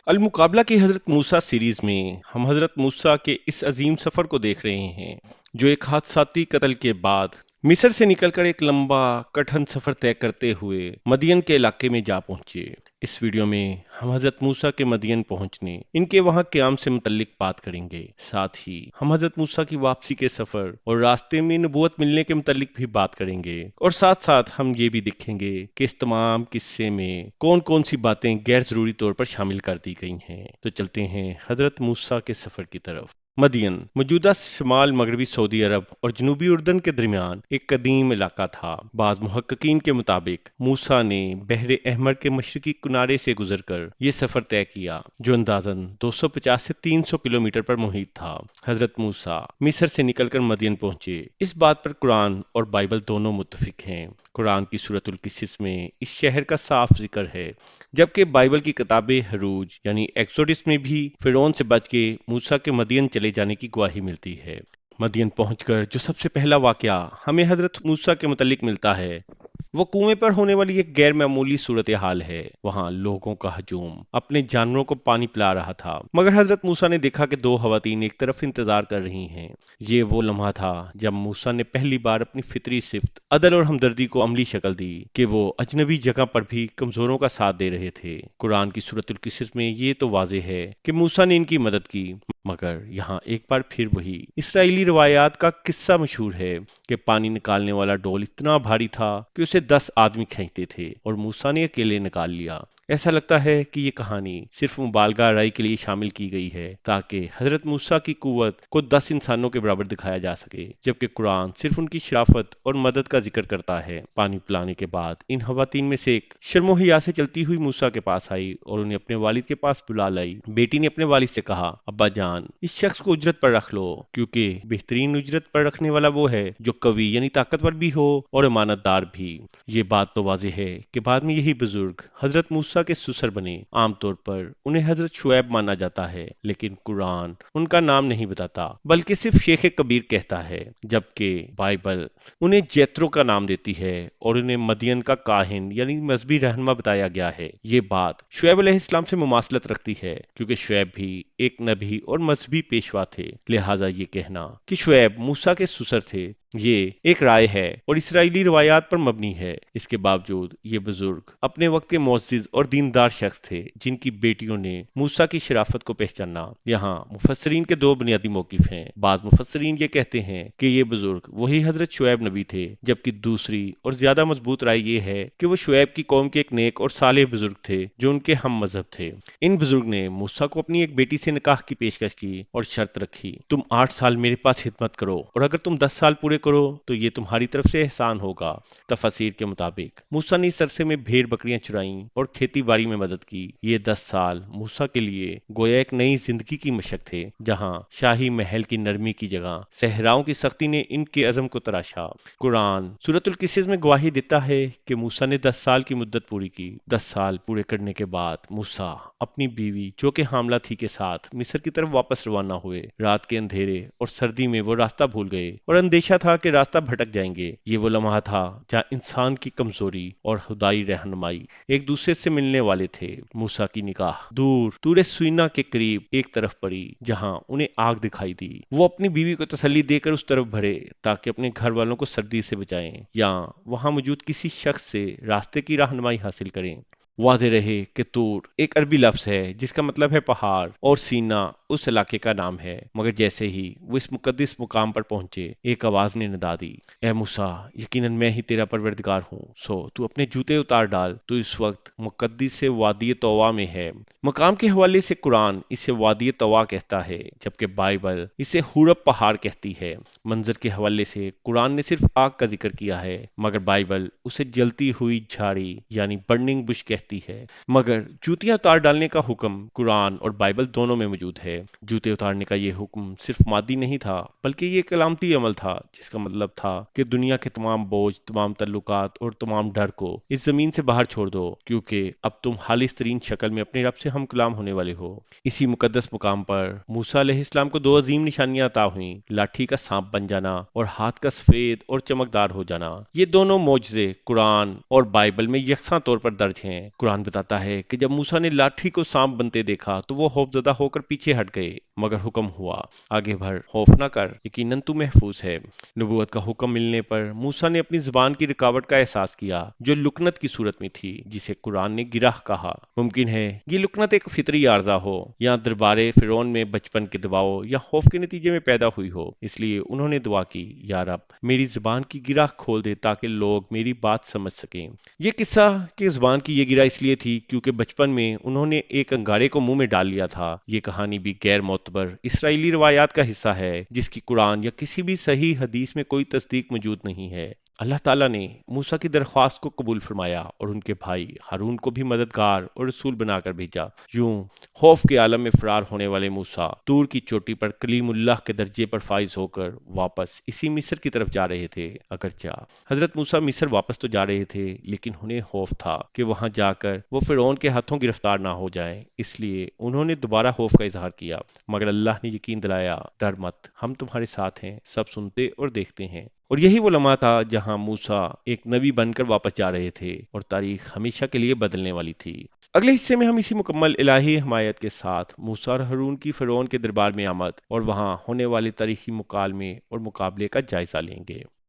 المقابلہ کی حضرت موسیٰ سیریز میں ہم حضرت موسیٰ کے اس عظیم سفر کو دیکھ رہے ہیں جو ایک حادثاتی قتل کے بعد مصر سے نکل کر ایک لمبا کٹھن سفر طے کرتے ہوئے مدین کے علاقے میں جا پہنچے۔ اس ویڈیو میں ہم حضرت موسیٰ کے مدین پہنچنے، ان کے وہاں قیام سے متعلق بات کریں گے، ساتھ ہی ہم حضرت موسیٰ کی واپسی کے سفر اور راستے میں نبوت ملنے کے متعلق بھی بات کریں گے، اور ساتھ ساتھ ہم یہ بھی دیکھیں گے کہ اس تمام قصے میں کون کون سی باتیں غیر ضروری طور پر شامل کر دی گئی ہیں۔ تو چلتے ہیں حضرت موسیٰ کے سفر کی طرف۔ مدین موجودہ شمال مغربی سعودی عرب اور جنوبی اردن کے درمیان ایک قدیم علاقہ تھا۔ بعض محققین کے مطابق موسیٰ نے بحر احمر کے مشرقی کنارے سے گزر کر یہ سفر طے کیا جو اندازاً 250 سے 300 کلومیٹر پر محیط تھا۔ حضرت موسیٰ مصر سے نکل کر مدین پہنچے، اس بات پر قرآن اور بائبل دونوں متفق ہیں۔ قرآن کی سورۃ القصص میں اس شہر کا صاف ذکر ہے، جبکہ بائبل کی کتاب حروج یعنی ایکسوڈس میں بھی فرعون سے بچ کے موسیٰ کے مدین چلے جانے کی گواہی ملتی ہے۔ مدین پہنچ کر جو سب سے پہلا واقعہ ہمیں حضرت موسیٰ کے متعلق ملتا ہے وہ کنویں پر ہونے والی ایک غیر معمولی صورتحال ہے۔ وہاں لوگوں کا ہجوم اپنے جانوروں کو پانی پلا رہا تھا، مگر حضرت موسیٰ نے دیکھا کہ دو خواتین ایک طرف انتظار کر رہی ہیں۔ یہ وہ لمحہ تھا جب موسیٰ نے پہلی بار اپنی فطری صفت عدل اور ہمدردی کو عملی شکل دی کہ وہ اجنبی جگہ پر بھی کمزوروں کا ساتھ دے رہے تھے۔ قرآن کی سورۃ القصص میں یہ تو واضح ہے کہ موسیٰ نے ان کی مدد کی، مگر یہاں ایک بار پھر وہی اسرائیلی روایات کا قصہ مشہور ہے کہ پانی نکالنے والا ڈول اتنا بھاری تھا کہ اسے 10 آدمی کھینچتے تھے اور موسیٰ نے اکیلے نکال لیا۔ ایسا لگتا ہے کہ یہ کہانی صرف مبالغہ آرائی کے لیے شامل کی گئی ہے تاکہ حضرت موسیٰ کی قوت کو 10 انسانوں کے برابر دکھایا جا سکے، جبکہ قرآن صرف ان کی شرافت اور مدد کا ذکر کرتا ہے۔ پانی پلانے کے بعد ان خواتین میں سے ایک شرم و حیا سے چلتی ہوئی موسیٰ کے پاس آئی اور انہیں اپنے والد کے پاس بلا لائی۔ بیٹی نے اپنے والد سے کہا، ابا جان، اس شخص کو اجرت پر رکھ لو، کیونکہ بہترین اجرت پر رکھنے والا وہ ہے جو قوی یعنی طاقتور بھی ہو اور امانت دار بھی۔ یہ بات تو واضح ہے کہ بعد میں یہی بزرگ حضرت موسیٰ کے سسر بنے۔ عام طور پر انہیں حضرت شعیب مانا جاتا ہے، لیکن قرآن ان کا نام نہیں بتاتا بلکہ صرف شیخ کبیر کہتا ہے، جبکہ بائبل انہیں جیترو کا نام دیتی ہے اور انہیں مدین کا کاہن یعنی مذہبی رہنما بتایا گیا ہے۔ یہ بات شعیب علیہ السلام سے مماثلت رکھتی ہے، کیونکہ شعیب بھی ایک نبی اور مذہبی پیشوا تھے، لہٰذا یہ کہنا کہ شعیب موسیٰ کے سسر تھے یہ ایک رائے ہے اور اسرائیلی روایات پر مبنی ہے۔ اس کے باوجود یہ بزرگ اپنے وقت کے معزز اور دیندار شخص تھے جن کی بیٹیوں نے موسیٰ کی شرافت کو پہچانا۔ یہاں مفسرین کے دو بنیادی موقف ہیں۔ بعض مفسرین یہ کہتے ہیں کہ یہ بزرگ وہی حضرت شعیب نبی تھے، جبکہ دوسری اور زیادہ مضبوط رائے یہ ہے کہ وہ شعیب کی قوم کے ایک نیک اور صالح بزرگ تھے جو ان کے ہم مذہب تھے۔ ان بزرگ نے موسیٰ کو اپنی ایک بیٹی سے نکاح کی پیشکش کی اور شرط رکھی، تم 8 سال میرے پاس خدمت کرو اور اگر تم 10 سال پورے کرو تو یہ تمہاری طرف سے احسان ہوگا۔ تفاسیر کے مطابق موسیٰ نے اس عرصے میں بھیڑ بکریاں چرائیں اور کھیتی باڑی میں مدد کی۔ یہ 10 سال موسیٰ کے لیے گویا ایک نئی زندگی کی مشق تھے، جہاں شاہی محل کی نرمی کی جگہ صحراؤں کی سختی نے ان کے عزم کو تراشا۔ قرآن سورۃ القصص میں گواہی دیتا ہے کہ موسیٰ نے 10 سال کی مدت پوری کی۔ 10 سال پورے کرنے کے بعد موسیٰ اپنی بیوی جو کہ حاملہ تھی کے ساتھ مصر کی طرف واپس روانہ ہوئے۔ رات کے اندھیرے اور سردی میں وہ راستہ بھول گئے اور اندیشہ تھا کہ راستہ بھٹک جائیں گے۔ یہ وہ لمحہ تھا جہاں انسان کی کمزوری اور خدائی رہنمائی ایک دوسرے سے ملنے والے تھے۔ موسیٰ کی نگاہ دور طور سینا کے قریب ایک طرف پڑی جہاں انہیں آگ دکھائی دی۔ وہ اپنی بیوی کو تسلی دے کر اس طرف بڑھے تاکہ اپنے گھر والوں کو سردی سے بچائیں یا وہاں موجود کسی شخص سے راستے کی رہنمائی حاصل کریں۔ واضح رہے کہ طور ایک عربی لفظ ہے جس کا مطلب ہے پہاڑ اور سینا اس علاقے کا نام ہے، مگر جیسے ہی وہ اس مقدس مقام پر پہنچے ایک آواز نے ندا دی، اے موسیٰ، یقیناً میں ہی تیرا پروردگار ہوں، سو تو اپنے جوتے اتار ڈال، تو اس وقت مقدس سے وادی طوا میں ہے۔ مقام کے حوالے سے قرآن اسے وادی طوا کہتا ہے، جبکہ بائبل اسے حورب پہاڑ کہتی ہے۔ منظر کے حوالے سے قرآن نے صرف آگ کا ذکر کیا ہے، مگر بائبل اسے جلتی ہوئی جھاڑی یعنی برننگ بش کہتی ہے۔ مگر جوتیاں اتار ڈالنے کا حکم قرآن اور بائبل دونوں میں موجود ہے۔ جوتے اتارنے کا یہ حکم صرف مادی نہیں تھا بلکہ یہ ایک علامتی عمل تھا، جس کا مطلب تھا کہ دنیا کے تمام بوجھ، تمام تعلقات اور تمام ڈر کو اس زمین سے باہر چھوڑ دو، کیونکہ اب تم خالص ترین شکل میں اپنے رب سے سے ہم کلام ہونے والے ہو۔ اسی مقدس مقام پر موسیٰ علیہ السلام کو دو عظیم نشانیاں عطا ہوئیں، لاٹھی کا سانپ بن جانا اور ہاتھ کا سفید اور چمکدار ہو جانا۔ یہ دونوں معجزے قرآن اور بائبل میں یکساں طور پر درج ہیں۔ قرآن بتاتا ہے کہ جب موسیٰ نے لاٹھی کو سانپ بنتے دیکھا تو وہ خوفزدہ ہو کر پیچھے ہٹ گئے، مگر حکم ہوا، آگے بڑھ، خوف نہ کر، یقیناً تو محفوظ ہے۔ نبوت کا حکم ملنے پر موسیٰ نے اپنی زبان کی رکاوٹ کا احساس کیا، جو لکنت کی صورت میں تھی، جسے قرآن نے گرہ کہا۔ ممکن ہے یہ لکنت ایک فطری عارضہ ہو، یا دربارے فرعون میں بچپن کے دباؤ یا خوف کے نتیجے میں پیدا ہوئی ہو۔ اس لیے انہوں نے دعا کی، یا رب میری زبان کی گرہ کھول دے تاکہ لوگ میری بات سمجھ سکیں۔ یہ قصہ کہ زبان کی یہ گرہ اس لیے تھی کیونکہ بچپن میں انہوں نے ایک انگارے کو منہ میں ڈال لیا تھا۔ یہ کہانی بھی غیر معتبر اسرائیلی روایات کا حصہ ہے، جس کی قرآن یا کسی بھی صحیح حدیث میں کوئی تصدیق موجود نہیں ہے۔ اللہ تعالیٰ نے موسیٰ کی درخواست کو قبول فرمایا اور ان کے بھائی ہارون کو بھی مددگار اور رسول بنا کر بھیجا۔ یوں خوف کے عالم میں فرار ہونے والے موسیٰ طور کی چوٹی پر کلیم اللہ کے درجے پر فائز ہو کر واپس اسی مصر کی طرف جا رہے تھے۔ اگرچہ حضرت موسیٰ مصر واپس تو جا رہے تھے، لیکن انہیں خوف تھا کہ وہاں جا کر وہ فرعون کے ہاتھوں گرفتار نہ ہو جائیں، اس لیے انہوں نے دوبارہ خوف کا اظہار کیا، مگر اللہ نے یقین دلایا، ڈر مت، ہم تمہارے ساتھ ہیں، سب سنتے اور دیکھتے ہیں۔ اور یہی وہ لمحہ تھا جہاں موسیٰ ایک نبی بن کر واپس جا رہے تھے اور تاریخ ہمیشہ کے لیے بدلنے والی تھی۔ اگلے حصے میں ہم اسی مکمل الہی حمایت کے ساتھ موسیٰ اور ہارون کی فرعون کے دربار میں آمد اور وہاں ہونے والے تاریخی مکالمے اور مقابلے کا جائزہ لیں گے۔